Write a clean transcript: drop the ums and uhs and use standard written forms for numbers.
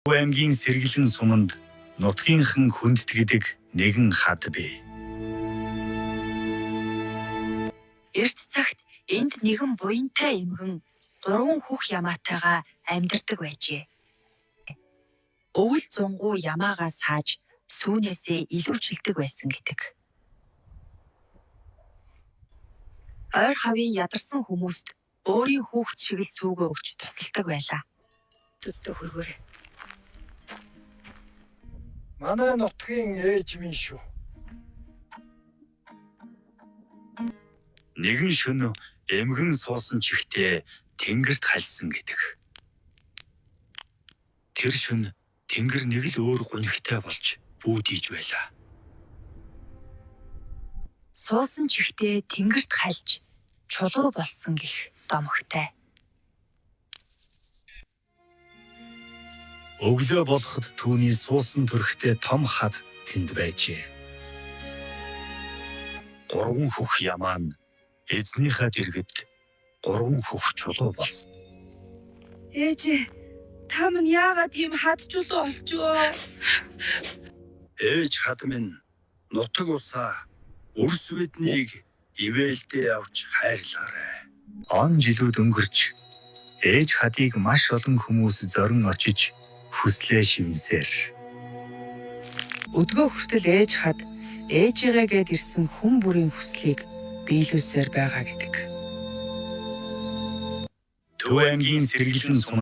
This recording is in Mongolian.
аймгийн сэргэлэн суманд нутгийнхан хүндтгэдэг нэгэн хад бий. Эрт цагт энд нэгэн буянтай эмгэн 3 хүүх ямаатайгаа амьдардаг байжээ. Өвөл зунгуу ямаагаа сааж сүүнээсээ илүүчилдэг байсан гэдэг. Ойр хавийн ядарсан хүмүүст өөрийн хүүхд шиг л сүүгээ өгч тусалдаг байлаа. Төдөө хөргөөрэй. Манай нутгийн ээж минь шүү. Нэгэн шөнө эмгэн суусан чихтэй тэнгэрт хальсан гэдэг. Тэр шөнө тэнгэр нэг л өөр гунигтай болж бүүдийж байлаа. Суусан чихтэй тэнгэрт хальж чулуу болсон гэх домогтой. Өглөө болоход түүний суусан төрхтэй том хад тэнд байжээ. 3 хөх ямаа нь эзнийхээ дэргэд 3 хөх чулуу болсон. Ээжээ, та минь яагаад ийм хад чулуу олчвоо? Ээж хад минь нутаг усаа өрс биднийг ивэлдээ авч хайрлаарай. Он жилүүд өнгөрч ээж хадыг маш олон хүмүүс зорин очиж хүслээ шивнсээр. Өдгөө хүртэл ээж хад ээжигээ гээд ирсэн хүн бүрийн хүслийг биелүүлсээр байгаа гэдэг. Төв аймгийн сэргэлэн сум